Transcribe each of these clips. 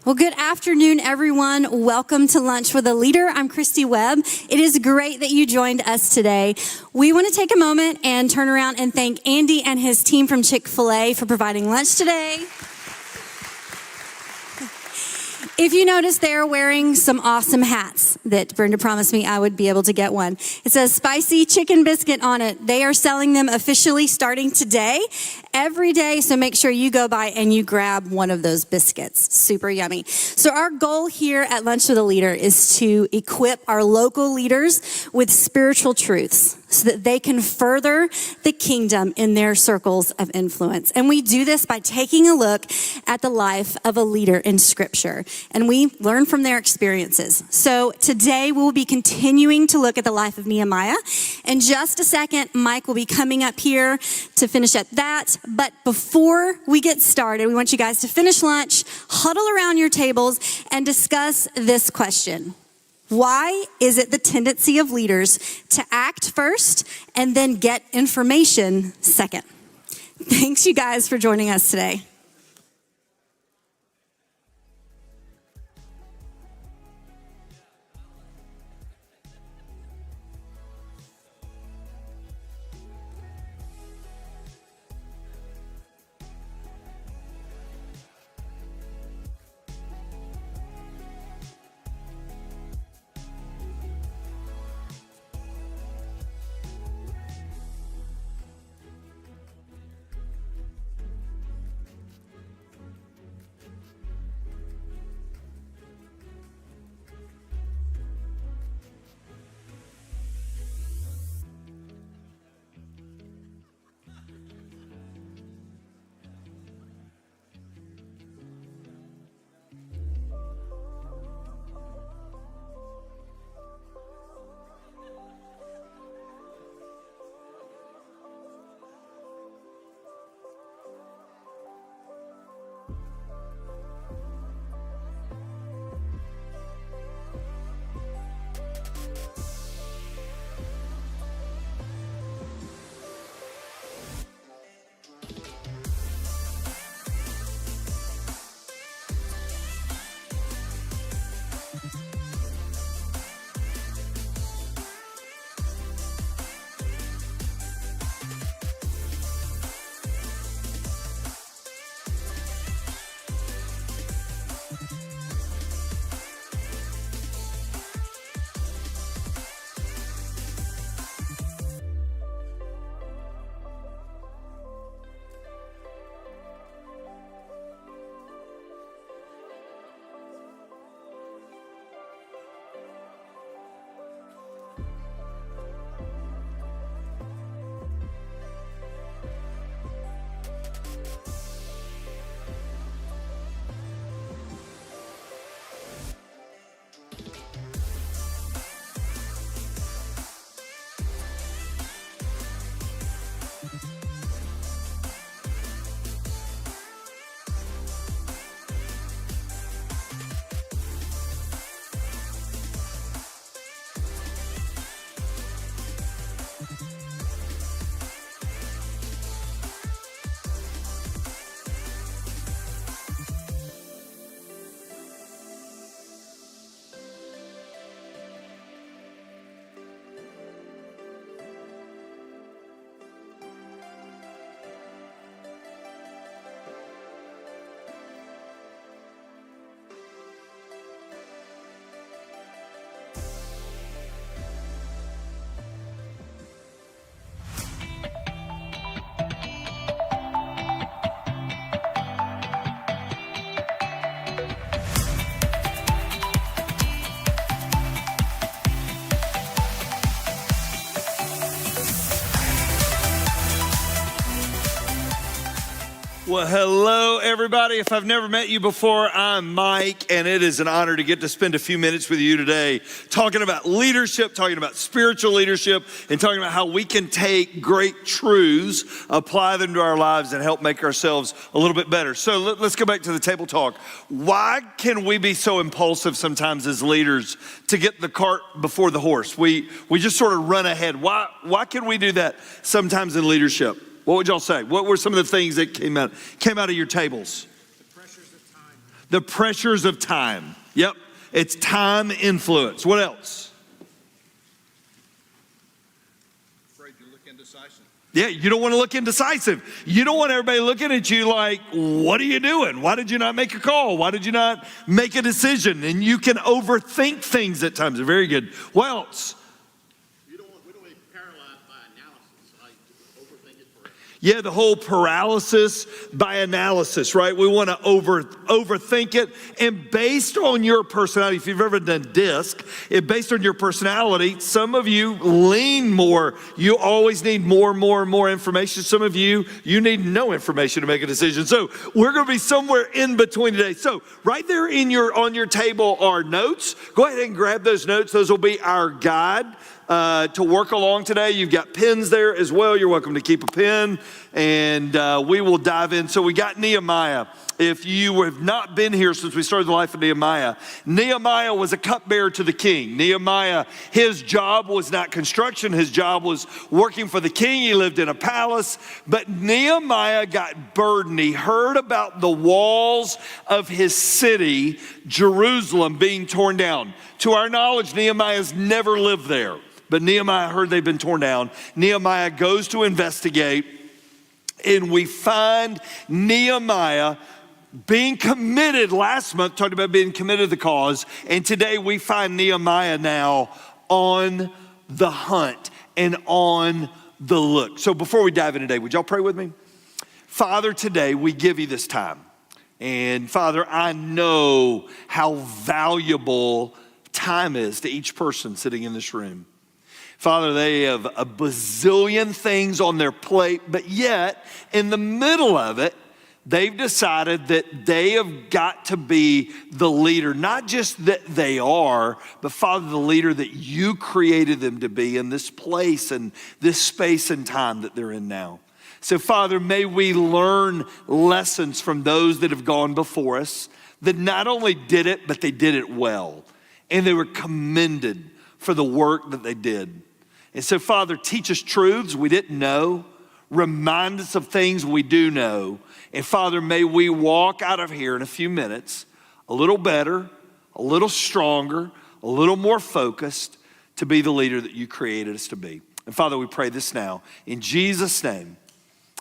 Well, good afternoon, everyone. Welcome to Lunch with a Leader. I'm Christy Webb. It is great that you joined us today. We want to take a moment and turn around and thank Andy and his team from Chick-fil-A for providing lunch today. If you notice, they're wearing some awesome hats that Brenda promised me I would be able to get one. It says spicy chicken biscuit on it. They are selling them officially starting today, every day. So make sure you go by and you grab one of those biscuits. Super yummy. So our goal here at Lunch with a Leader is to equip our local leaders with spiritual truths so that they can further the kingdom in their circles of influence. And we do this by taking a look at the life of a leader in Scripture. And we learn from their experiences. So today we will be continuing to look at the life of Nehemiah. In just a second, Mike will be coming up here to finish up that. But before we get started, we want you guys to finish lunch, huddle around your tables, and discuss this question. Why is it the tendency of leaders to act first and then get information second? Thanks, you guys, for joining us today. Well, hello, everybody. If I've never met you before, I'm Mike, and it is an honor to get to spend a few minutes with you today talking about leadership, talking about spiritual leadership, and talking about how we can take great truths, apply them to our lives, and help make ourselves a little bit better. So let's go back to the table talk. Why can we be so impulsive sometimes as leaders to get the cart before the horse? We just sort of run ahead. Why can we do that sometimes in leadership? What would y'all say? What were some of the things that came out of your tables? The pressures of time. The pressures of time. Yep, it's time influence. What else? Afraid you look indecisive. Yeah, you don't want to look indecisive. You don't want everybody looking at you like, what are you doing? Why did you not make a call? Why did you not make a decision? And you can overthink things at times. Very good. What else? We don't want to be paralyzed by analysis. Like overthink it forever. Yeah, the whole paralysis by analysis, right? We want to overthink it. And based on your personality, if you've ever done DISC, based on your personality, some of you lean more. You always need more information. Some of you need no information to make a decision. So we're going to be somewhere in between today. So right there on your table are notes. Go ahead and grab those notes. Those will be our guide to work along today. You've got pens there as well. You're welcome to keep a pen, and we will dive in. So we got Nehemiah. If you have not been here since we started the life of Nehemiah, Nehemiah was a cupbearer to the king. Nehemiah, his job was not construction. His job was working for the king. He lived in a palace. But Nehemiah got burdened. He heard about the walls of his city, Jerusalem, being torn down. To our knowledge, Nehemiah's never lived there. But Nehemiah heard they've been torn down. Nehemiah goes to investigate, and we find Nehemiah being committed. Last month, talked about being committed to the cause, and today we find Nehemiah now on the hunt and on the look. So before we dive in today, would y'all pray with me? Father, today we give you this time. And Father, I know how valuable time is to each person sitting in this room. Father, they have a bazillion things on their plate, but yet in the middle of it, they've decided that they have got to be the leader, not just that they are, but Father, the leader that you created them to be in this place and this space and time that they're in now. So Father, may we learn lessons from those that have gone before us that not only did it, but they did it well. And they were commended for the work that they did. And so, Father, teach us truths we didn't know. Remind us of things we do know. And Father, may we walk out of here in a few minutes a little better, a little stronger, a little more focused to be the leader that you created us to be. And Father, we pray this now in Jesus' name.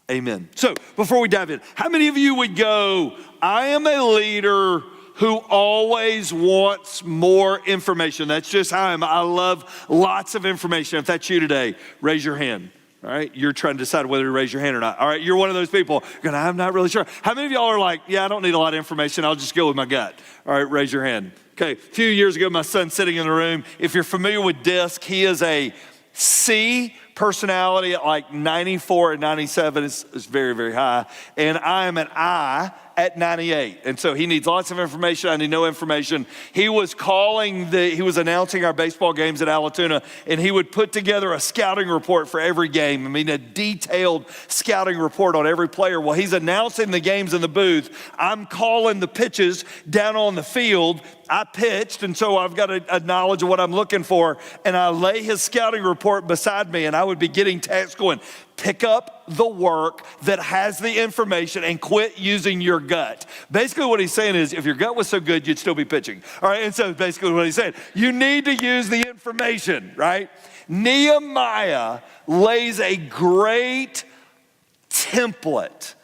Amen. So before we dive in, how many of you would go, I am a leader who always wants more information? That's just how I am. I love lots of information. If that's you today, raise your hand. All right, you're trying to decide whether to raise your hand or not. All right, you're one of those people going, I'm not really sure. How many of y'all are like, yeah, I don't need a lot of information. I'll just go with my gut. All right, raise your hand. Okay, a few years ago, my son's sitting in the room. If you're familiar with DISC, he is a C personality at like 94 and 97 is very, very high. And I am an I at 98. And so he needs lots of information. I need no information. He was announcing our baseball games at Allatoona, and he would put together a scouting report for every game. I mean, a detailed scouting report on every player. Well, he's announcing the games in the booth. I'm calling the pitches down on the field. I pitched, and so I've got a knowledge of what I'm looking for, and I lay his scouting report beside me, and I would be getting texts going, pick up the work that has the information and quit using your gut. Basically what he's saying is, if your gut was so good, you'd still be pitching. All right, and so basically what he's saying, you need to use the information, right? Nehemiah lays a great template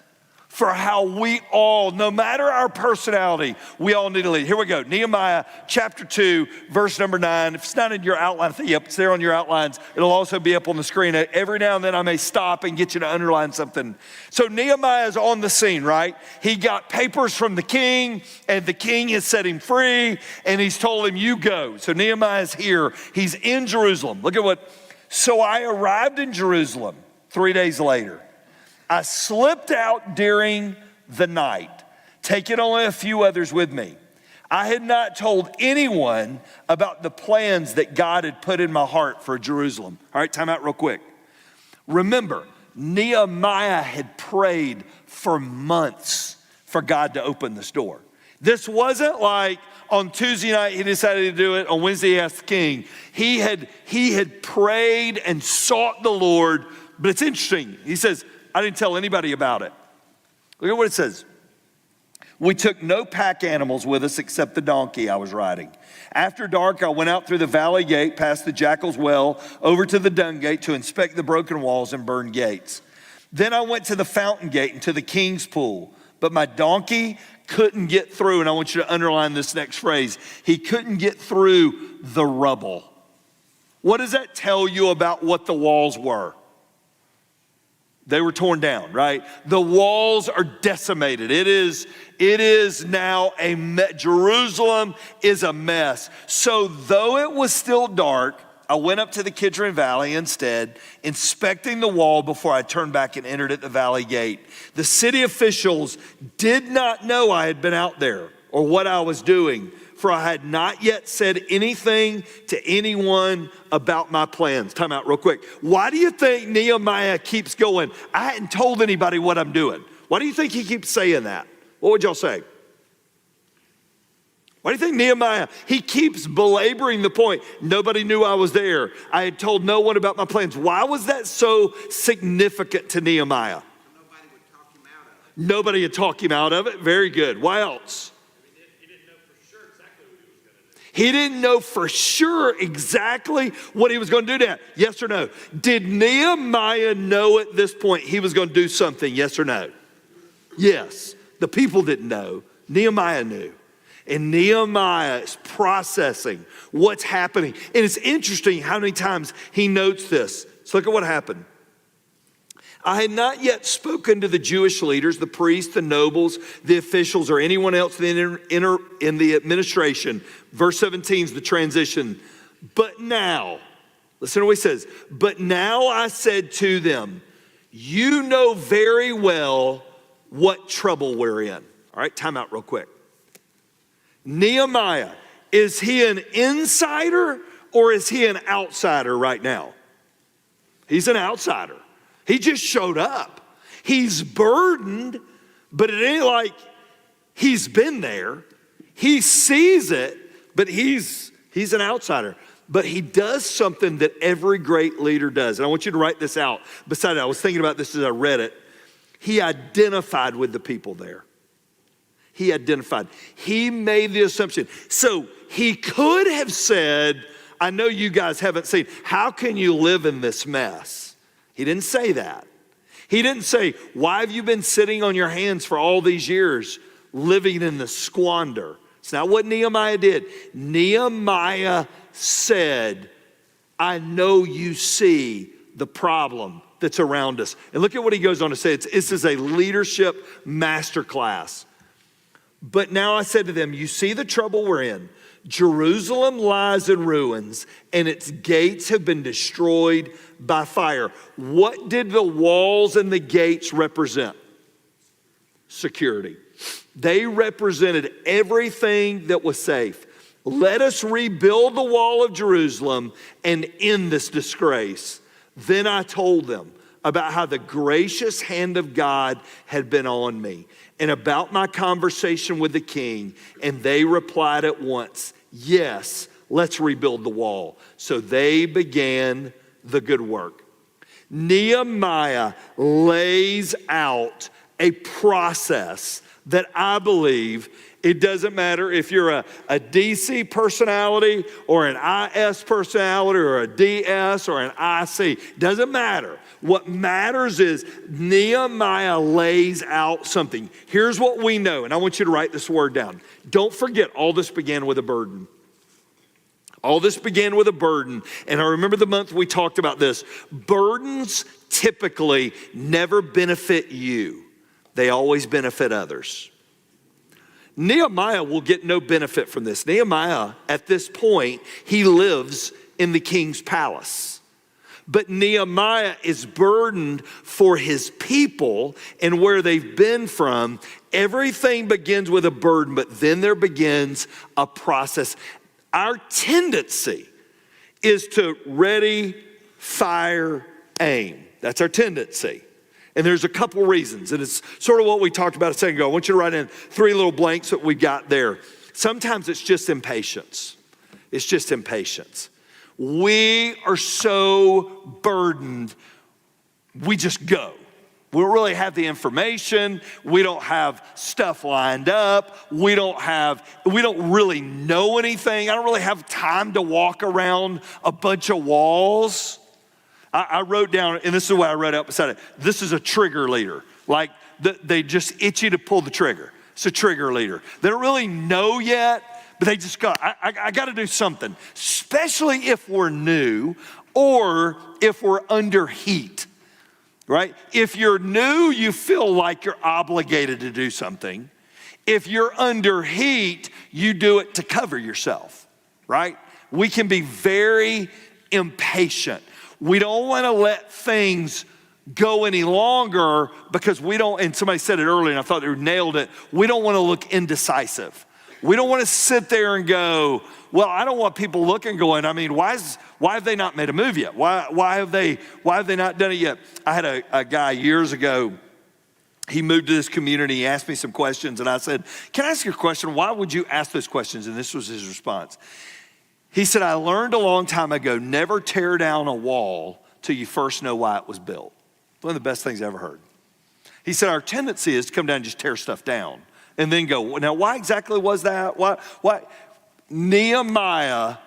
for how we all, no matter our personality, we all need to lead. Here we go. Nehemiah chapter 2, verse number 9. If it's not in your outline, yep, it's there on your outlines. It'll also be up on the screen. Every now and then I may stop and get you to underline something. So Nehemiah is on the scene, right? He got papers from the king, and the king has set him free, and he's told him, you go. So Nehemiah is here. He's in Jerusalem. Look at what. So I arrived in Jerusalem 3 days later. I slipped out during the night, taking only a few others with me. I had not told anyone about the plans that God had put in my heart for Jerusalem. All right, time out real quick. Remember, Nehemiah had prayed for months for God to open this door. This wasn't like on Tuesday night he decided to do it, on Wednesday he asked the king. He had prayed and sought the Lord, but it's interesting. He says, I didn't tell anybody about it. Look at what it says. We took no pack animals with us except the donkey I was riding. After dark, I went out through the valley gate, past the jackal's well, over to the dung gate to inspect the broken walls and burned gates. Then I went to the fountain gate and to the king's pool, but my donkey couldn't get through, and I want you to underline this next phrase. He couldn't get through the rubble. What does that tell you about what the walls were? They were torn down, right? The walls are decimated. It is now Jerusalem is a mess. So though it was still dark, I went up to the Kidron Valley instead, inspecting the wall before I turned back and entered at the valley gate. The city officials did not know I had been out there or what I was doing, for I had not yet said anything to anyone about my plans. Time out real quick. Why do you think Nehemiah keeps going, I hadn't told anybody what I'm doing? Why do you think he keeps saying that? What would y'all say? Why do you think Nehemiah, he keeps belaboring the point? Nobody knew I was there. I had told no one about my plans. Why was that so significant to Nehemiah? Nobody would talk him out of it. Nobody had talked him out of it. Very good. Why else? He didn't know for sure exactly what he was going to do. He didn't know for sure exactly what he was going to do that. Yes or no? Did Nehemiah know at this point he was going to do something? Yes or no? Yes. The people didn't know. Nehemiah knew. And Nehemiah is processing what's happening. And it's interesting how many times he notes this. So look at what happened. I had not yet spoken to the Jewish leaders, the priests, the nobles, the officials, or anyone else in the administration. Verse 17 is the transition. But now, listen to what he says. But now I said to them, you know very well what trouble we're in. All right, time out real quick. Nehemiah, is he an insider or is he an outsider right now? He's an outsider. He just showed up. He's burdened, but it ain't like he's been there. He sees it, but he's an outsider. But he does something that every great leader does. And I want you to write this out. Besides, I was thinking about this as I read it. He identified with the people there. He identified. He made the assumption. So he could have said, I know you guys haven't seen, how can you live in this mess? He didn't say that. He didn't say, why have you been sitting on your hands for all these years living in the squander? It's not what Nehemiah did. Nehemiah said, I know you see the problem that's around us. And look at what he goes on to say. This is a leadership masterclass. But now I said to them, you see the trouble we're in. Jerusalem lies in ruins and its gates have been destroyed by fire. What did the walls and the gates represent? Security. They represented everything that was safe. Let us rebuild the wall of Jerusalem and end this disgrace. Then I told them about how the gracious hand of God had been on me and about my conversation with the king. And they replied at once, yes, let's rebuild the wall. So they began the good work. Nehemiah lays out a process that I believe it doesn't matter if you're a DC personality or an IS personality or a DS or an IC. Doesn't matter. What matters is Nehemiah lays out something. Here's what we know, and I want you to write this word down. Don't forget, all this began with a burden. All this began with a burden. And I remember the month we talked about this. Burdens typically never benefit you. They always benefit others. Nehemiah will get no benefit from this. Nehemiah, at this point, he lives in the king's palace. But Nehemiah is burdened for his people and where they've been from. Everything begins with a burden, but then there begins a process. Our tendency is to ready, fire, aim. That's our tendency. And there's a couple reasons, and it's sort of what we talked about a second ago. I want you to write in 3 little blanks that we got there. Sometimes it's just impatience. It's just impatience. We are so burdened, we just go. We don't really have the information. We don't have stuff lined up. We don't really know anything. I don't really have time to walk around a bunch of walls. I wrote down, and this is what I wrote out beside it. This is a trigger leader. Like they just itch you to pull the trigger. It's a trigger leader. They don't really know yet, but they just I got to do something, especially if we're new or if we're under heat. Right? If you're new, you feel like you're obligated to do something. If you're under heat, you do it to cover yourself, right? We can be very impatient. We don't want to let things go any longer because we don't, and somebody said it earlier and I thought they nailed it, we don't want to look indecisive. We don't want to sit there and go, well, I don't want people looking going, I mean, why have they not made a move yet? Why have they not done it yet? I had a guy years ago, he moved to this community, he asked me some questions and I said, can I ask you a question? Why would you ask those questions? And this was his response. He said, I learned a long time ago, never tear down a wall till you first know why it was built. One of the best things I ever heard. He said, our tendency is to come down and just tear stuff down and then go, now why exactly was that? Why? Nehemiah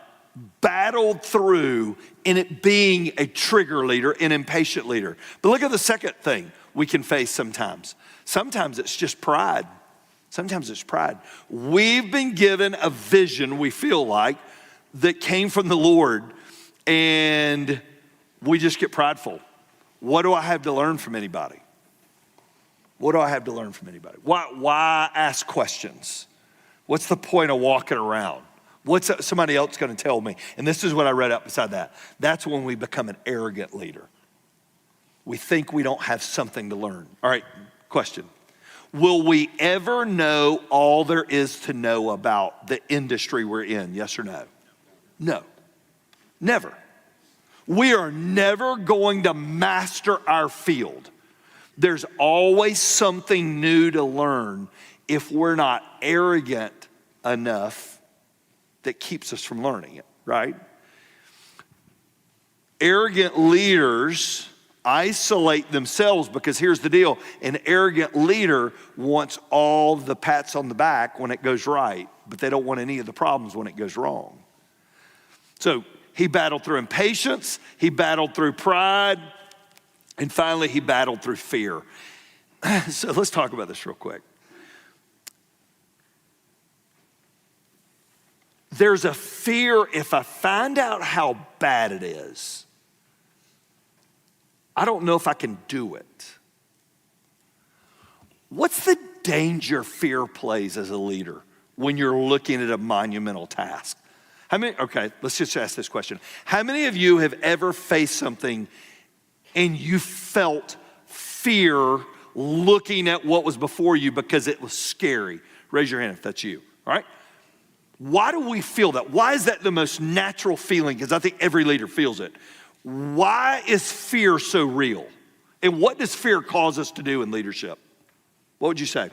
battled through in it being a trigger leader, an impatient leader. But look at the second thing we can face sometimes. Sometimes it's just pride. Sometimes it's pride. We've been given a vision, we feel like, that came from the Lord, and we just get prideful. What do I have to learn from anybody? What do I have to learn from anybody? Why ask questions? What's the point of walking around? What's somebody else going to tell me? And this is what I read up beside that. That's when we become an arrogant leader. We think we don't have something to learn. All right, question. Will we ever know all there is to know about the industry we're in? Yes or no? No, never. We are never going to master our field. There's always something new to learn if we're not arrogant enough that keeps us from learning it, right? Arrogant leaders isolate themselves because here's the deal. An arrogant leader wants all the pats on the back when it goes right, but they don't want any of the problems when it goes wrong. So he battled through impatience, he battled through pride, and finally he battled through fear. So let's talk about this real quick. There's a fear if I find out how bad it is, I don't know if I can do it. What's the danger fear plays as a leader when you're looking at a monumental task? Okay, let's just ask this question. How many of you have ever faced something and you felt fear looking at what was before you because it was scary? Raise your hand if that's you, all right? Why do we feel that? Why is that the most natural feeling? Because I think every leader feels it. Why is fear so real? And what does fear cause us to do in leadership? What would you say?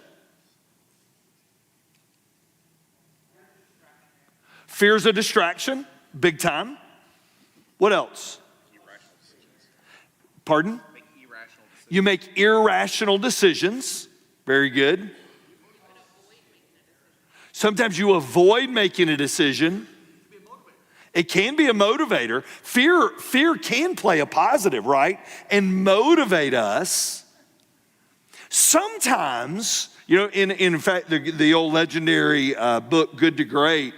Fear's a distraction, big time. What else? Irrational decisions. Pardon? Make irrational decisions. You make irrational decisions. Very good. Sometimes you avoid making a decision. It can be a motivator. Fear can play a positive, right? And motivate us. Sometimes, you know, in fact, the old legendary book, Good to Great,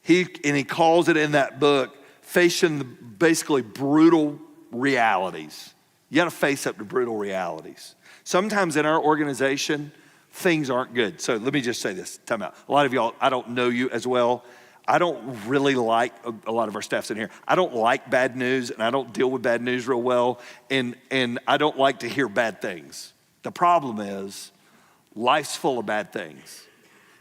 he calls it in that book, facing the basically brutal realities. You got to face up to brutal realities. Sometimes in our organization, things aren't good. So let me just say this, time out. A lot of y'all, I don't know you as well. I don't really like, a lot of our staff's in here, I don't like bad news and I don't deal with bad news real well. And I don't like to hear bad things. The problem is life's full of bad things.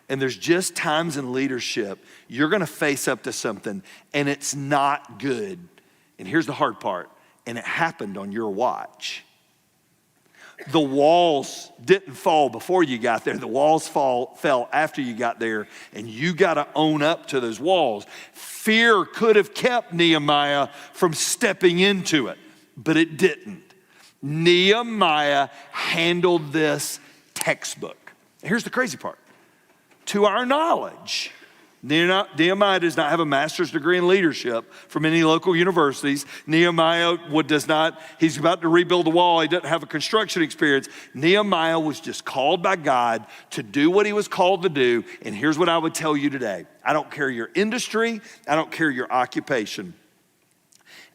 And there's just times in leadership, you're gonna face up to something and it's not good. And here's the hard part, and it happened on your watch. The walls didn't fall before you got there. The walls fell after you got there, and you got to own up to those walls. Fear could have kept Nehemiah from stepping into it, but it didn't. Nehemiah handled this textbook. Here's the crazy part. To our knowledge, Nehemiah does not have a master's degree in leadership from any local universities. Nehemiah he's about to rebuild the wall. He doesn't have a construction experience. Nehemiah was just called by God to do what he was called to do. And here's what I would tell you today. I don't care your industry. I don't care your occupation.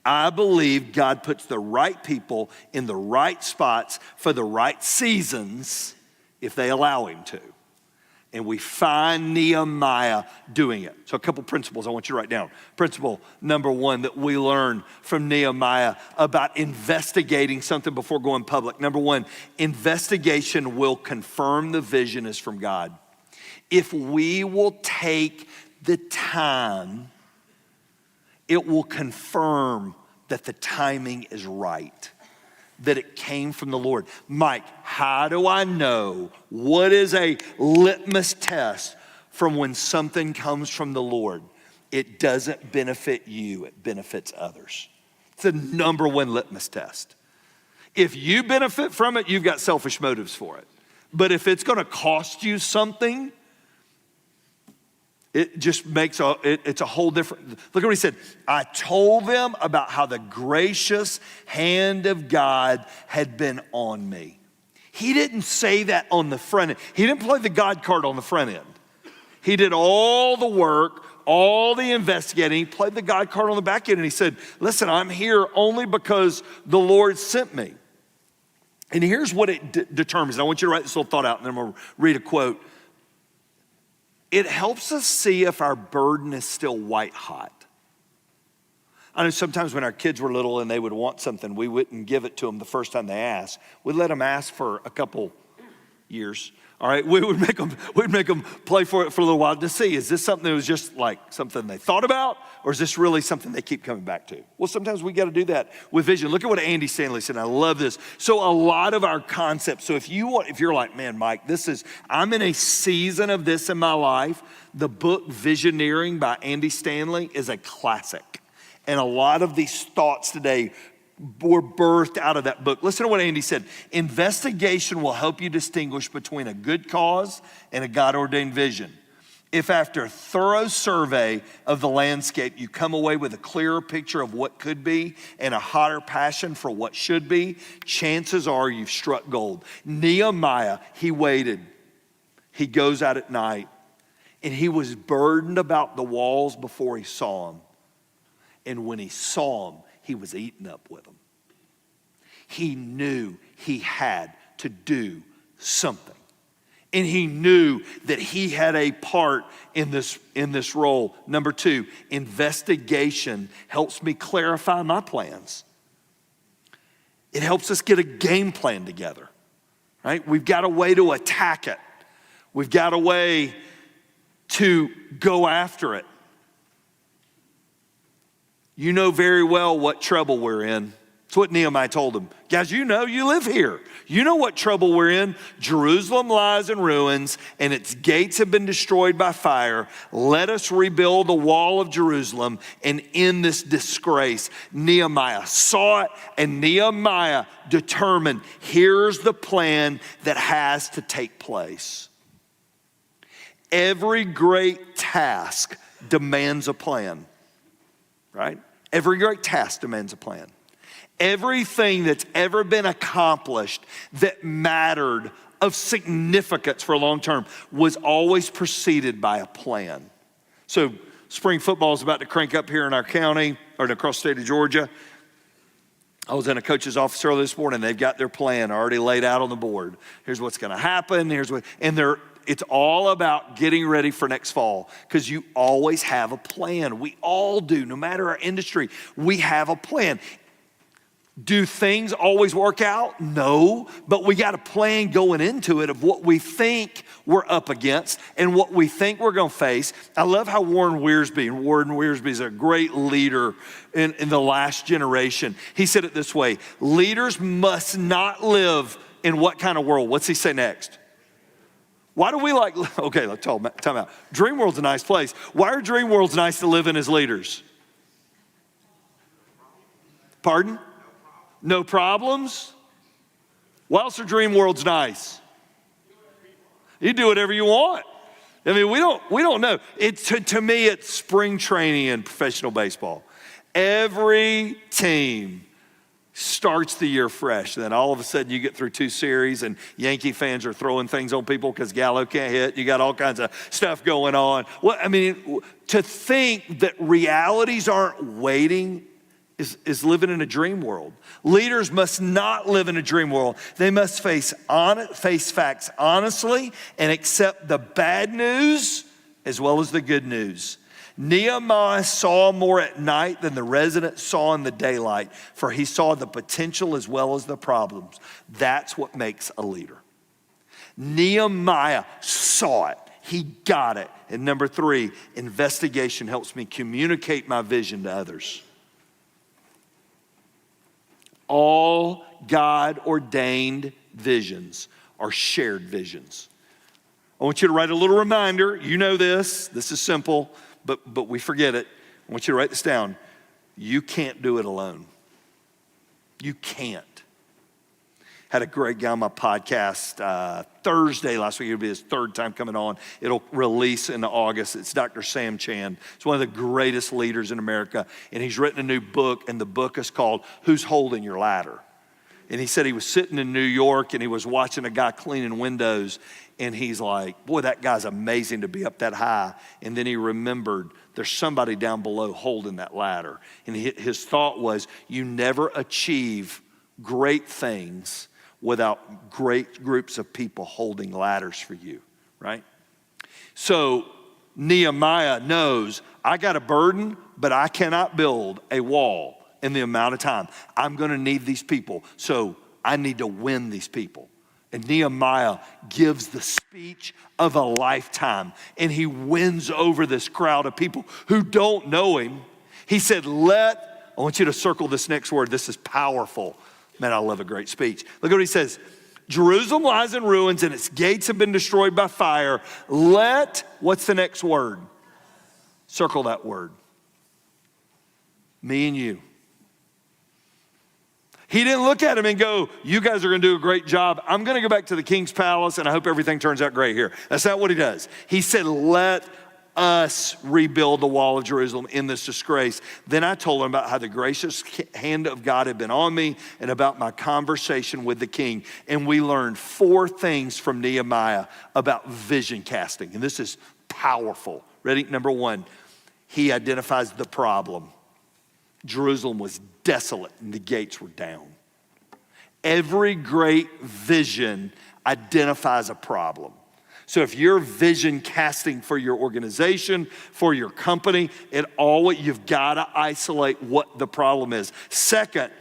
I believe God puts the right people in the right spots for the right seasons if they allow him to. And we find Nehemiah doing it. So a couple principles I want you to write down. Principle number one that we learn from Nehemiah about investigating something before going public. Number one, investigation will confirm the vision is from God. If we will take the time, it will confirm that the timing is right, that it came from the Lord. Mike, how do I know? What is a litmus test from when something comes from the Lord? It doesn't benefit you, it benefits others. It's the number one litmus test. If you benefit from it, you've got selfish motives for it. But if it's gonna cost you something, it just makes it's a whole different, look at what he said. I told them about how the gracious hand of God had been on me. He didn't say that on the front end. He didn't play the God card on the front end. He did all the work, all the investigating. He played the God card on the back end and he said, listen, I'm here only because the Lord sent me. And here's what it determines. And I want you to write this little thought out and then I'm gonna read a quote. It helps us see if our burden is still white hot. I know sometimes when our kids were little and they would want something, we wouldn't give it to them the first time they asked. We'd let them ask for a couple years. All right, we'd make them play for it for a little while to see, is this something that was just like something they thought about, or is this really something they keep coming back to? Well, sometimes we got to do that with vision. Look at what Andy Stanley said, and I love this. So a lot of our concepts, so if you're like, man, Mike, I'm in a season of this in my life, the book Visioneering by Andy Stanley is a classic. And a lot of these thoughts today were birthed out of that book. Listen to what Andy said. Investigation will help you distinguish between a good cause and a God-ordained vision. If after a thorough survey of the landscape, you come away with a clearer picture of what could be and a hotter passion for what should be, chances are you've struck gold. Nehemiah, he waited. He goes out at night and he was burdened about the walls before he saw them. And when he saw them, he was eaten up with them. He knew he had to do something. And he knew that he had a part in this role. Number two, investigation helps me clarify my plans. It helps us get a game plan together, right? We've got a way to attack it. We've got a way to go after it. You know very well what trouble we're in. That's what Nehemiah told them. Guys, you live here. You know what trouble we're in. Jerusalem lies in ruins and its gates have been destroyed by fire. Let us rebuild the wall of Jerusalem and end this disgrace. Nehemiah saw it and Nehemiah determined, here's the plan that has to take place. Every great task demands a plan, right? Every great task demands a plan. Everything that's ever been accomplished that mattered of significance for a long term was always preceded by a plan. So spring football is about to crank up here in our county or across the state of Georgia. I was in a coach's office early this morning. They've got their plan already laid out on the board. Here's what's going to happen. It's all about getting ready for next fall because you always have a plan. We all do, no matter our industry, we have a plan. Do things always work out? No, but we got a plan going into it of what we think we're up against and what we think we're gonna face. I love how Warren Wiersbe is a great leader in the last generation. He said it this way, leaders must not live in what kind of world? What's he say next? Why do we okay, let's time out. Dream World's a nice place. Why are dream worlds nice to live in as leaders? Pardon? No problems? Whilst the dream world's nice, you do whatever you want. I mean, we don't know. To me, it's spring training in professional baseball. Every team starts the year fresh. And then all of a sudden you get through 2 series and Yankee fans are throwing things on people because Gallo can't hit. You got all kinds of stuff going on. Well, I mean, to think that realities aren't waiting is living in a dream world. Leaders must not live in a dream world. They must face facts honestly and accept the bad news as well as the good news. Nehemiah saw more at night than the resident saw in the daylight, for he saw the potential as well as the problems. That's what makes a leader. Nehemiah saw it. He got it. And number 3, investigation helps me communicate my vision to others. All God-ordained visions are shared visions. I want you to write a little reminder. You know this. This is simple. But we forget it. I want you to write this down. You can't do it alone. You can't. Had a great guy on my podcast Thursday last week. It'll be his 3rd time coming on. It'll release in August. It's Dr. Sam Chand. He's one of the greatest leaders in America. And he's written a new book, and the book is called Who's Holding Your Ladder? And he said he was sitting in New York and he was watching a guy cleaning windows, and he's like, boy, that guy's amazing to be up that high. And then he remembered there's somebody down below holding that ladder. And his thought was, you never achieve great things without great groups of people holding ladders for you, right? So Nehemiah knows, I got a burden, but I cannot build a wall in the amount of time. I'm gonna need these people, so I need to win these people. And Nehemiah gives the speech of a lifetime, and he wins over this crowd of people who don't know him. He said, I want you to circle this next word. This is powerful. Man, I love a great speech. Look at what he says. Jerusalem lies in ruins and its gates have been destroyed by fire. What's the next word? Circle that word. Me and you. He didn't look at him and go, you guys are gonna do a great job. I'm gonna go back to the king's palace and I hope everything turns out great here. That's not what he does. He said, let us rebuild the wall of Jerusalem in this disgrace. Then I told him about how the gracious hand of God had been on me and about my conversation with the king. And we learned 4 things from Nehemiah about vision casting. And this is powerful. Ready? Number 1, he identifies the problem. Jerusalem was desolate and the gates were down. Every great vision identifies a problem. So if you're vision casting for your organization, for your company, you've gotta isolate what the problem is. Second,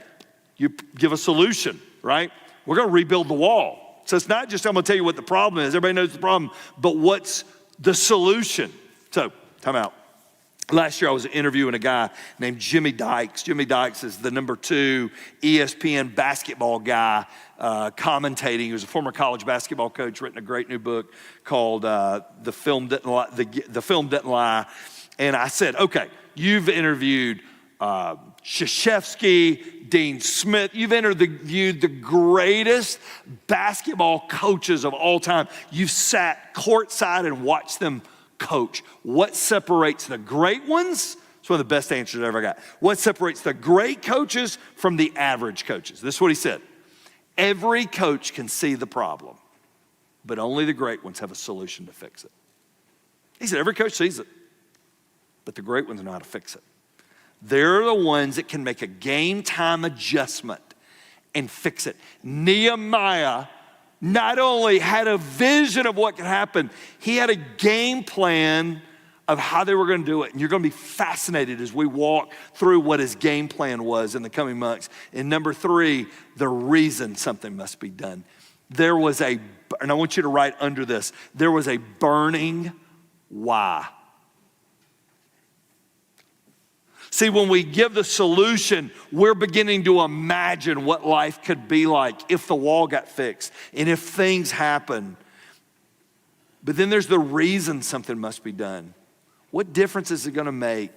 you give a solution, right? We're gonna rebuild the wall. So it's not just I'm gonna tell you what the problem is, everybody knows the problem, but what's the solution? So, time out. Last year I was interviewing a guy named Jimmy Dykes. Jimmy Dykes is the number 2 ESPN basketball guy commentating. He was a former college basketball coach, written a great new book called The Film Didn't Lie. The Film Didn't Lie. And I said, okay, you've interviewed Krzyzewski, Dean Smith. You've interviewed the greatest basketball coaches of all time. You've sat courtside and watched them coach. What separates the great ones? It's one of the best answers I ever got. What separates the great coaches from the average coaches? This is what he said. Every coach can see the problem, but only the great ones have a solution to fix it. He said every coach sees it, but the great ones know how to fix it. They're the ones that can make a game time adjustment and fix it. Nehemiah not only had a vision of what could happen, he had a game plan of how they were going to do it. And you're going to be fascinated as we walk through what his game plan was in the coming months. And number 3, the reason something must be done. And I want you to write under this, there was a burning why. See, when we give the solution, we're beginning to imagine what life could be like if the wall got fixed and if things happen. But then there's the reason something must be done. What difference is it going to make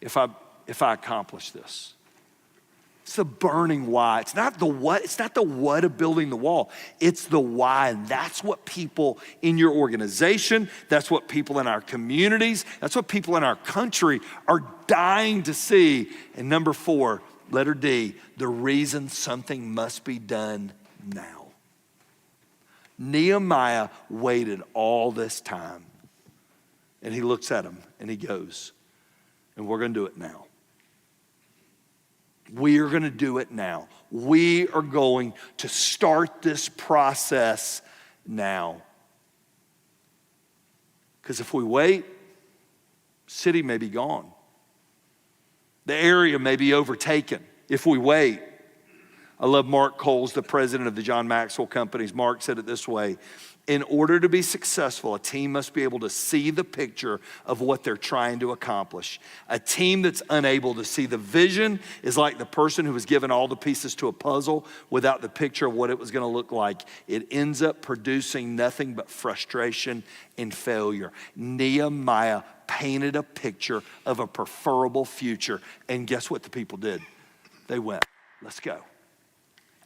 if I accomplish this? It's the burning why. It's not the what. It's not the what of building the wall. It's the why. And that's what people in your organization, that's what people in our communities, that's what people in our country are dying to see. And number 4, letter D, the reason something must be done now. Nehemiah waited all this time. And he looks at him and he goes, and we're going to do it now. We are going to do it now. We are going to start this process now. Because if we wait, city may be gone. The area may be overtaken if we wait. I love Mark Coles, the president of the John Maxwell Companies. Mark said it this way: in order to be successful, a team must be able to see the picture of what they're trying to accomplish. A team that's unable to see the vision is like the person who was given all the pieces to a puzzle without the picture of what it was going to look like. It ends up producing nothing but frustration and failure. Nehemiah painted a picture of a preferable future. And guess what the people did? They went, let's go.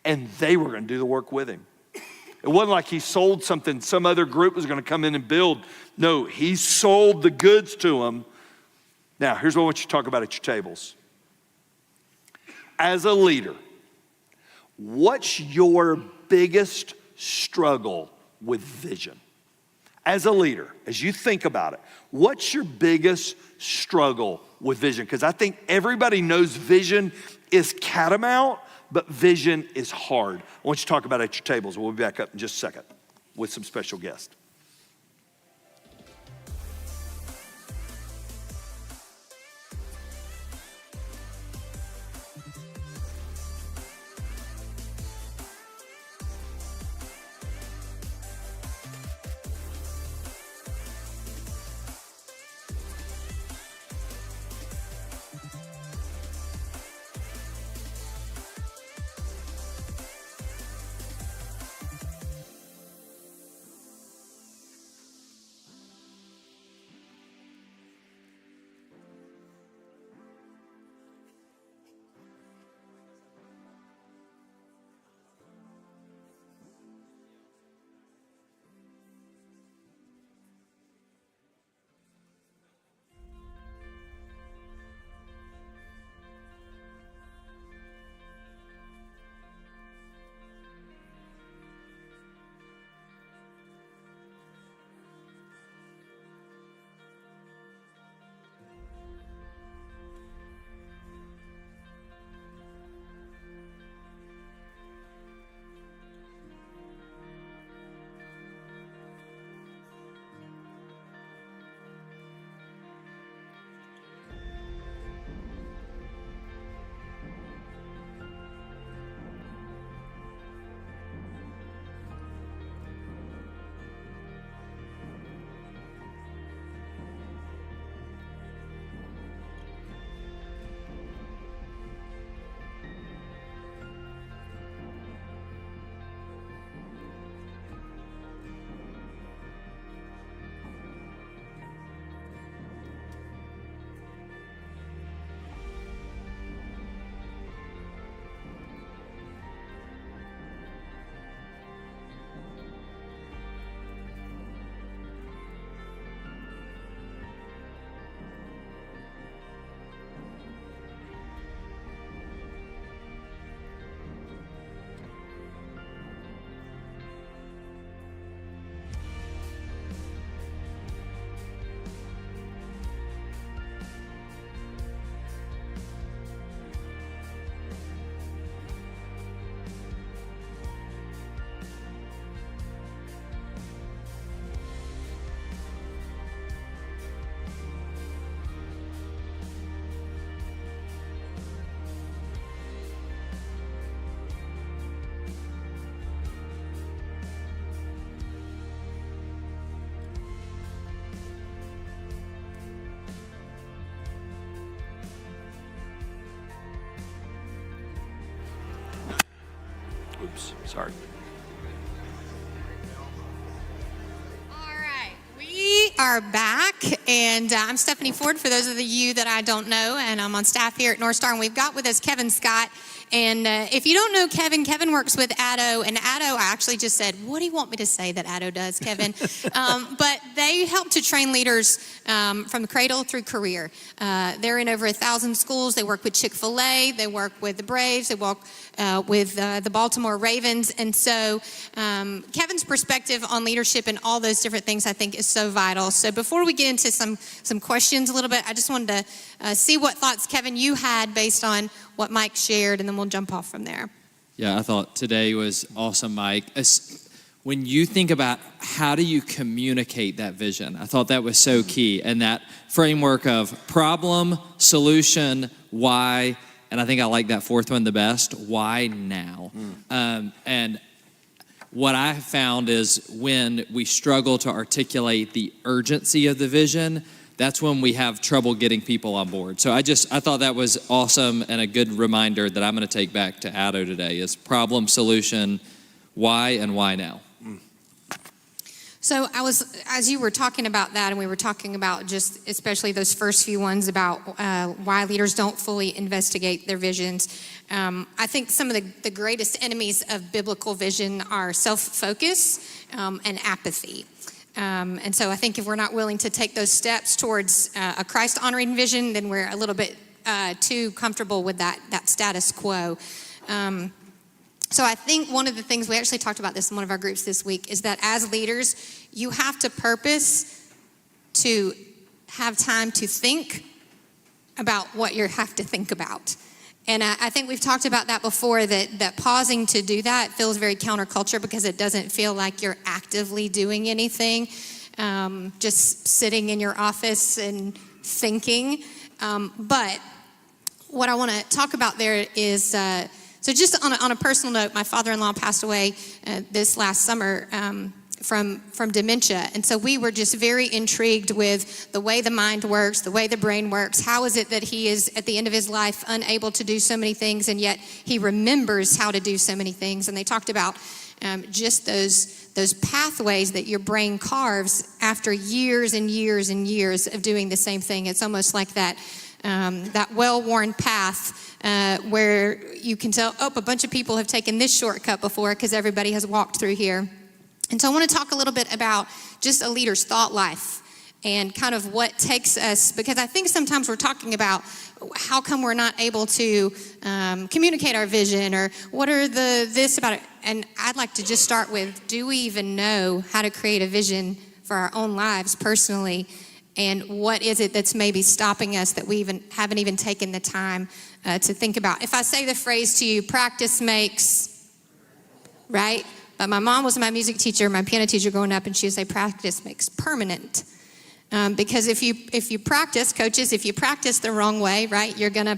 And they were going to do the work with him. It wasn't like he sold something some other group was going to come in and build. No, he sold the goods to them. Now, here's what I want you to talk about at your tables. As a leader, what's your biggest struggle with vision? As a leader, as you think about it, what's your biggest struggle with vision? Because I think everybody knows vision is catamount, but vision is hard. I want you to talk about it at your tables. We'll be back up in just a second with some special guests. Oops, sorry. All right, we are back, and I'm Stephanie Ford, for those of you that I don't know, and I'm on staff here at North Star, and we've got with us Kevin Scott. And if you don't know Kevin works with Addo, and Addo, I actually just said, what do you want me to say that Addo does, Kevin? But they help to train leaders from the cradle through career. They're in over 1,000 schools. They work with Chick-fil-A. They work with the Braves. They work with the Baltimore Ravens. And so Kevin's perspective on leadership and all those different things I think is so vital. So before we get into some questions a little bit, I just wanted to see what thoughts, Kevin, you had based on what Mike shared, and then we'll jump off from there. Yeah, I thought today was awesome, Mike. When you think about how do you communicate that vision, I thought that was so key. And that framework of problem, solution, why, and I think I like that fourth one the best, why now? And what I have found is when we struggle to articulate the urgency of the vision, that's when we have trouble getting people on board. So I thought that was awesome and a good reminder that I'm going to take back to Addo today is problem, solution, why, and why now. So as you were talking about that, and we were talking about just especially those first few ones about why leaders don't fully investigate their visions. I think some of the greatest enemies of biblical vision are self-focus and apathy. And so I think if we're not willing to take those steps towards a Christ-honoring vision, then we're a little bit too comfortable with that status quo. So I think one of the things, we actually talked about this in one of our groups this week, is that as leaders, you have to purpose to have time to think about what you have to think about. And I think we've talked about that before, that pausing to do that feels very counterculture because it doesn't feel like you're actively doing anything, just sitting in your office and thinking. But what I want to talk about there is... So just on a personal note, my father-in-law passed away this last summer from dementia. And so we were just very intrigued with the way the mind works, the way the brain works. How is it that he is, at the end of his life, unable to do so many things, and yet he remembers how to do so many things? And they talked about just those pathways that your brain carves after years and years and years of doing the same thing. It's almost like that well-worn path where you can tell, a bunch of people have taken this shortcut before because everybody has walked through here. And so I want to talk a little bit about just a leader's thought life and kind of what takes us, because I think sometimes we're talking about how come we're not able to communicate our vision, or what are this about it. And I'd like to just start with, do we even know how to create a vision for our own lives personally? And what is it that's maybe stopping us that we haven't even taken the time to think about? If I say the phrase to you, practice makes, right? But my mom was my music teacher, my piano teacher growing up, and she would say practice makes permanent. Because if you practice, coaches, if you practice the wrong way, right, you're gonna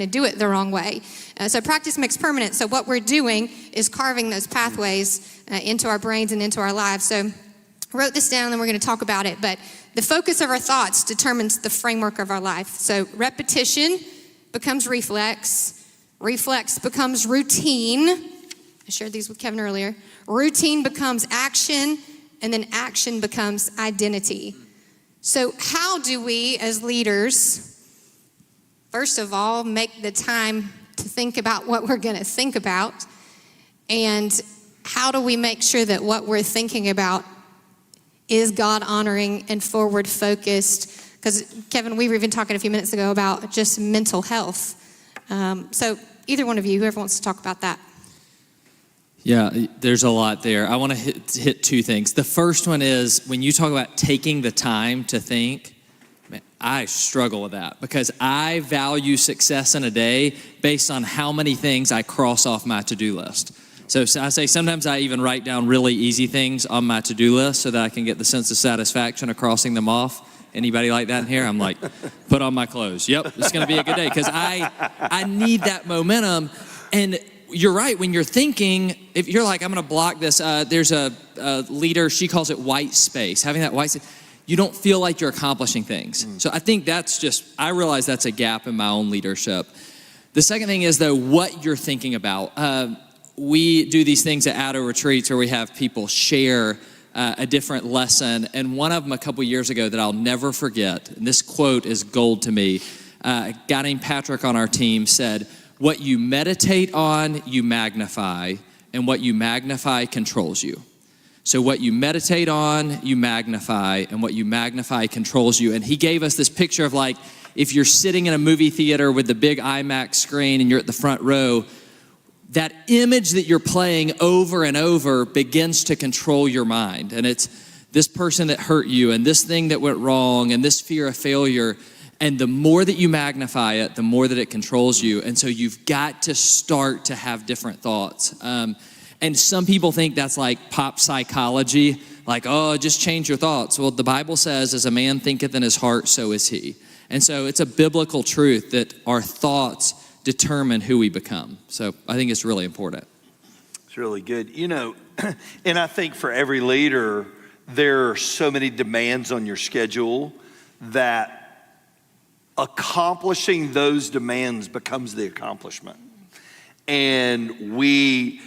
do it the wrong way. So practice makes permanent. So what we're doing is carving those pathways into our brains and into our lives. So I wrote this down, and then we're going to talk about it. But the focus of our thoughts determines the framework of our life. So repetition becomes reflex. Reflex becomes routine. I shared these with Kevin earlier. Routine becomes action, and then action becomes identity. So how do we as leaders, first of all, make the time to think about what we're going to think about? And how do we make sure that what we're thinking about is God-honoring and forward-focused? Because, Kevin, we were even talking a few minutes ago about just mental health. So either one of you, whoever wants to talk about that. Yeah, there's a lot there. I want to hit two things. The first one is when you talk about taking the time to think, man, I struggle with that because I value success in a day based on how many things I cross off my to-do list. So I say sometimes I even write down really easy things on my to-do list so that I can get the sense of satisfaction of crossing them off. Anybody like that in here? I'm like, put on my clothes. Yep, it's going to be a good day because I need that momentum. And you're right, when you're thinking, if you're like, I'm going to block this, there's a leader, she calls it white space. Having that white space, you don't feel like you're accomplishing things. So I think I realize that's a gap in my own leadership. The second thing is, though, what you're thinking about. We do these things at Addo retreats where we have people share a different lesson. And one of them a couple years ago that I'll never forget, and this quote is gold to me, a guy named Patrick on our team said, what you meditate on, you magnify, and what you magnify controls you. So what you meditate on, you magnify, and what you magnify controls you. And he gave us this picture of like, if you're sitting in a movie theater with the big IMAX screen and you're at the front row, that image that you're playing over and over begins to control your mind. And it's this person that hurt you and this thing that went wrong and this fear of failure. And the more that you magnify it, the more that it controls you. And so you've got to start to have different thoughts. And some people think that's like pop psychology, like, oh, just change your thoughts. Well, the Bible says, as a man thinketh in his heart, so is he. And so it's a biblical truth that our thoughts determine who we become. So I think it's really important. It's really good. You know, and I think for every leader, there are so many demands on your schedule that accomplishing those demands becomes the accomplishment. And we've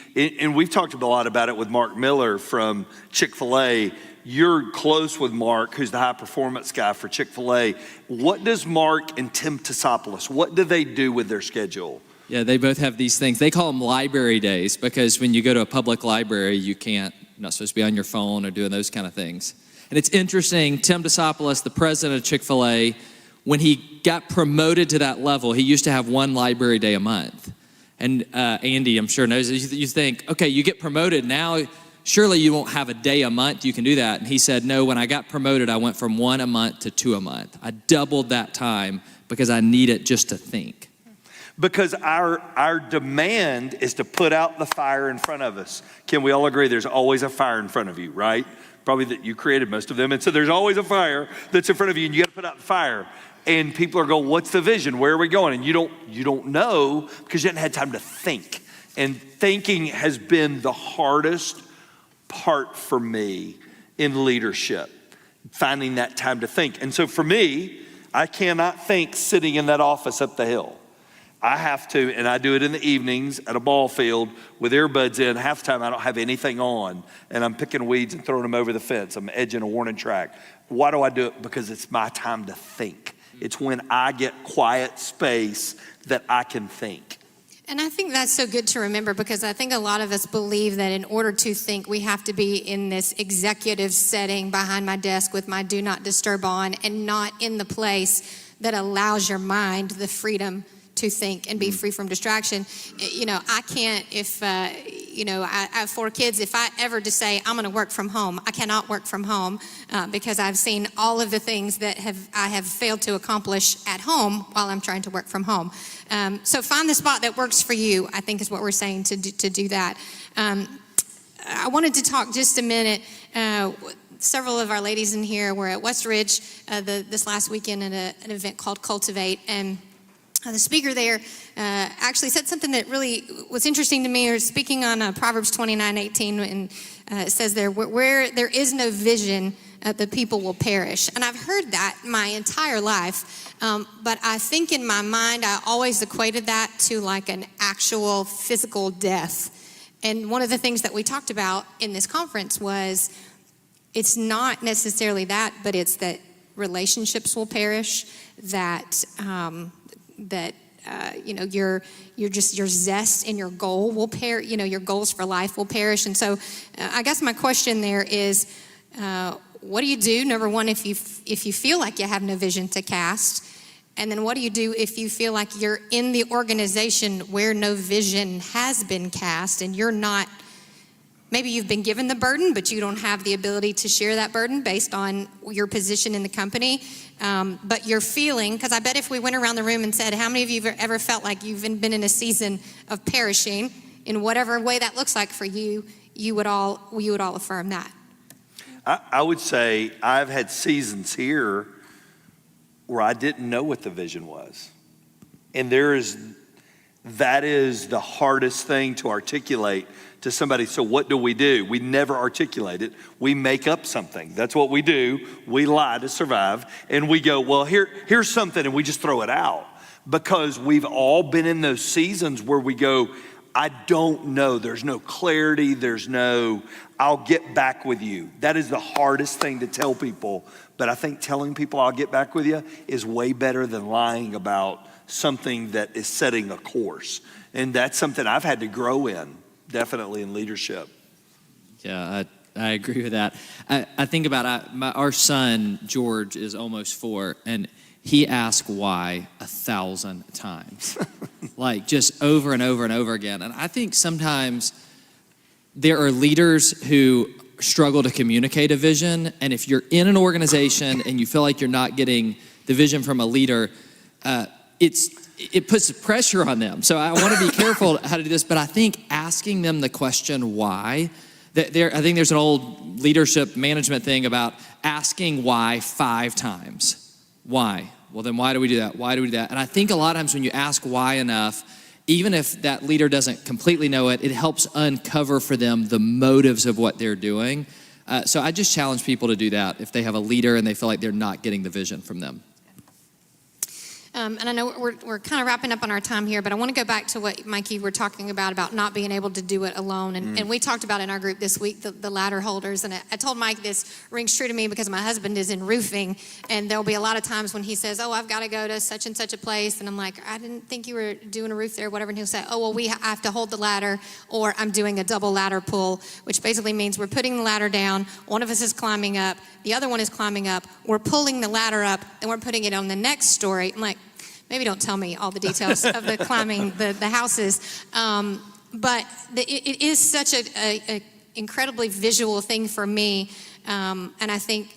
talked a lot about it with Mark Miller from Chick-fil-A. You're close with Mark, who's the high performance guy for Chick-fil-A. What does Mark and Tim Tassopoulos, what do they do with their schedule? Yeah, they both have these things. They call them library days because when you go to a public library, you're not supposed to be on your phone or doing those kind of things. And it's interesting, Tim Tassopoulos, the president of Chick-fil-A, when he got promoted to that level, he used to have one library day a month. And Andy, I'm sure knows, you think, okay, you get promoted now, surely you won't have a day a month, you can do that. And he said, no, when I got promoted, I went from 1 a month to 2 a month. I doubled that time because I need it just to think. Because our demand is to put out the fire in front of us. Can we all agree there's always a fire in front of you, right? Probably that you created most of them. And so there's always a fire that's in front of you and you got to put out the fire. And people are going, what's the vision? Where are we going? And you don't know because you haven't had time to think. And thinking has been the hardest part for me in leadership, finding that time to think. And so for me, I cannot think sitting in that office up the hill. I have to, and I do it in the evenings at a ball field with earbuds in. Half the time I don't have anything on, and I'm picking weeds and throwing them over the fence. I'm edging a warning track. Why do I do it? Because it's my time to think. It's when I get quiet space that I can think. And I think that's so good to remember because I think a lot of us believe that in order to think, we have to be in this executive setting behind my desk with my do not disturb on and not in the place that allows your mind the freedom to think and be free from distraction. You know, I can't, if, I have 4 kids, if I ever just say, I'm gonna work from home, I cannot work from home because I've seen all of the things that I have failed to accomplish at home while I'm trying to work from home. So find the spot that works for you, I think is what we're saying to do that. I wanted to talk just a minute. Several of our ladies in here were at Westridge this last weekend at an event called Cultivate, and the speaker there actually said something that really was interesting to me. He was speaking on Proverbs 29:18, and it says there, where there is no vision, the people will perish. And I've heard that my entire life, but I think in my mind, I always equated that to like an actual physical death. And one of the things that we talked about in this conference was it's not necessarily that, but it's that relationships will perish, that your zest and your goal will perish, your goals for life will perish. And so I guess my question there is, what do you do, number one, if you feel like you have no vision to cast? And then what do you do if you feel like you're in the organization where no vision has been cast and you're not, maybe you've been given the burden, but you don't have the ability to share that burden based on your position in the company. But you're feeling, because I bet if we went around the room and said, how many of you have ever felt like you've been in a season of perishing in whatever way that looks like for you, we would all affirm that. I would say I've had seasons here where I didn't know what the vision was. And that is the hardest thing to articulate to somebody. So what do? We never articulate it. We make up something. That's what we do. We lie to survive. And we go, well, here's something, and we just throw it out. Because we've all been in those seasons where we go, I don't know. There's no clarity. There's no, I'll get back with you. That is the hardest thing to tell people. But I think telling people I'll get back with you is way better than lying about something that is setting a course. And that's something I've had to grow in, definitely in leadership. Yeah, I agree with that. I think about our son, George, is almost 4, and he asks why 1,000 times, like just over and over and over again. And I think sometimes there are leaders who struggle to communicate a vision, and if you're in an organization and you feel like you're not getting the vision from a leader, it puts pressure on them. So I want to be careful how to do this, but I think asking them the question why, I think there's an old leadership management thing about asking why 5 times. Why? Well, then why do we do that? Why do we do that? And I think a lot of times when you ask why enough, even if that leader doesn't completely know it, it helps uncover for them the motives of what they're doing. So I just challenge people to do that if they have a leader and they feel like they're not getting the vision from them. And I know we're kind of wrapping up on our time here, but I want to go back to what, Mike, you were talking about not being able to do it alone. And we talked about in our group this week, the ladder holders. And I told Mike this rings true to me because my husband is in roofing. And there'll be a lot of times when he says, oh, I've got to go to such and such a place. And I'm like, I didn't think you were doing a roof there, whatever. And he'll say, oh, well, we have to hold the ladder, or I'm doing a double ladder pull, which basically means we're putting the ladder down. One of us is climbing up. The other one is climbing up. We're pulling the ladder up, and we're putting it on the next story. I'm like, maybe don't tell me all the details of the climbing the houses, but it is such a incredibly visual thing for me, and I think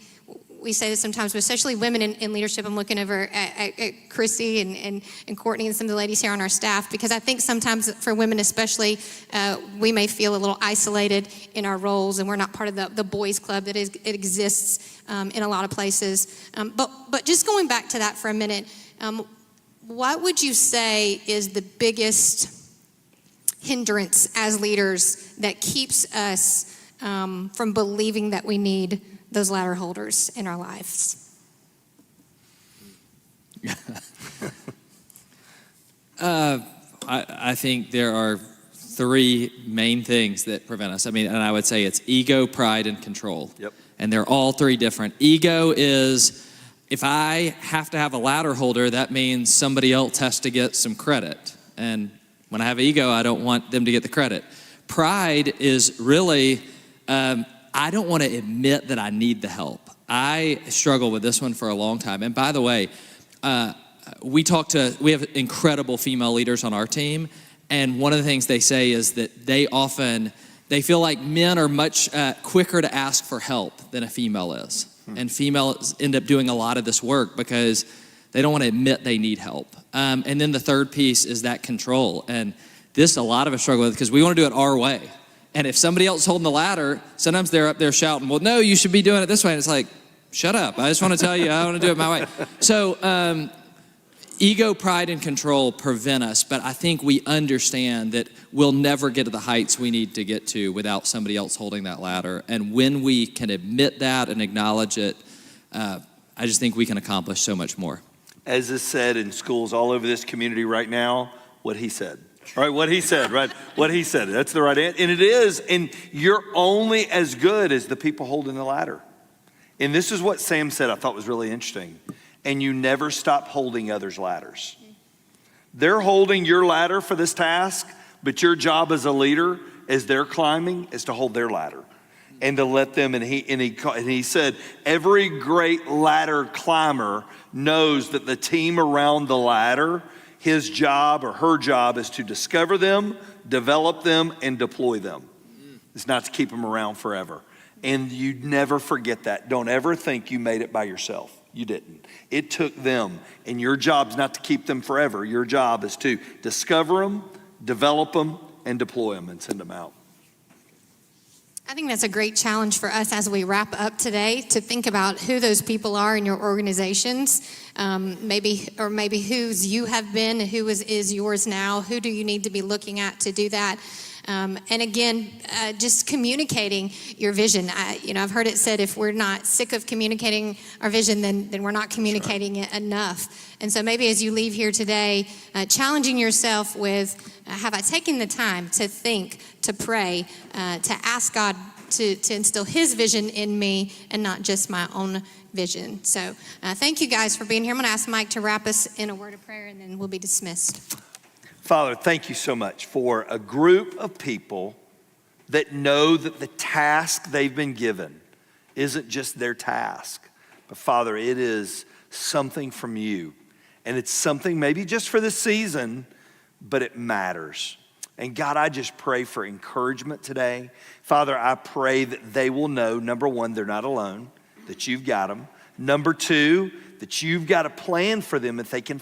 we say this sometimes, but especially women in leadership. I'm looking over at Chrissy and Courtney and some of the ladies here on our staff, because I think sometimes for women especially, we may feel a little isolated in our roles, and we're not part of the boys club that it exists in a lot of places. But just going back to that for a minute, what would you say is the biggest hindrance as leaders that keeps us from believing that we need those ladder holders in our lives? I think there are 3 main things that prevent us. And I would say it's ego, pride, and control. Yep. And they're all 3 different. Ego is, if I have to have a ladder holder, that means somebody else has to get some credit. And when I have ego, I don't want them to get the credit. Pride is really, I don't want to admit that I need the help. I struggle with this one for a long time. And by the way, we have incredible female leaders on our team. And one of the things they say is that they feel like men are much quicker to ask for help than a female is. And females end up doing a lot of this work because they don't want to admit they need help. And then the third piece is that control. And this a lot of us struggle with because we want to do it our way. And if somebody else is holding the ladder, sometimes they're up there shouting, well, no, you should be doing it this way. And it's like, shut up. I just want to tell you, I want to do it my way. So ego, pride, and control prevent us. But I think we understand that we'll never get to the heights we need to get to without somebody else holding that ladder. And when we can admit that and acknowledge it, I just think we can accomplish so much more. As is said in schools all over this community right now, what he said. Right, what he said, right? What he said. That's the right answer. And it is, and you're only as good as the people holding the ladder. And this is what Sam said I thought was really interesting. And you never stop holding others' ladders. They're holding your ladder for this task, but your job as a leader, as they're climbing, is to hold their ladder. And to let them, and he said, every great ladder climber knows that the team around the ladder, his job or her job is to discover them, develop them, and deploy them. It's not to keep them around forever. And you never forget that. Don't ever think you made it by yourself. You didn't. It took them. And your job's not to keep them forever. Your job is to discover them, develop them, and deploy them and send them out. I think that's a great challenge for us as we wrap up today, to think about who those people are in your organizations, maybe whose you have been, who is yours now. Who do you need to be looking at to do that? And again, just communicating your vision. I've heard it said if we're not sick of communicating our vision, then we're not communicating it enough. And so maybe as you leave here today, challenging yourself with, have I taken the time to think, to pray, to ask God to instill His vision in me and not just my own vision. So thank you guys for being here. I'm going to ask Mike to wrap us in a word of prayer, and then we'll be dismissed. Father, thank you so much for a group of people that know that the task they've been given isn't just their task, but Father, it is something from you. And it's something maybe just for this season, but it matters. And God, I just pray for encouragement today. Father, I pray that they will know, number one, they're not alone, that you've got them. Number two, that you've got a plan for them that they can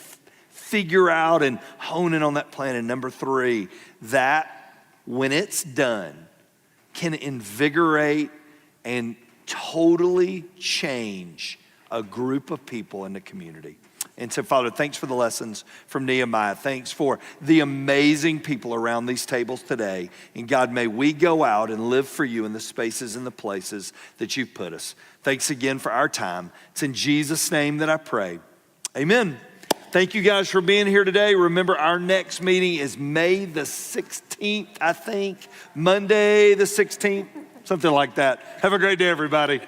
figure out and hone in on that plan. And number three, that when it's done, can invigorate and totally change a group of people in the community. And so, Father, thanks for the lessons from Nehemiah. Thanks for the amazing people around these tables today. And God, may we go out and live for you in the spaces and the places that you've put us. Thanks again for our time. It's in Jesus' name that I pray. Amen. Thank you guys for being here today. Remember, our next meeting is May the 16th, I think. Monday the 16th, something like that. Have a great day, everybody.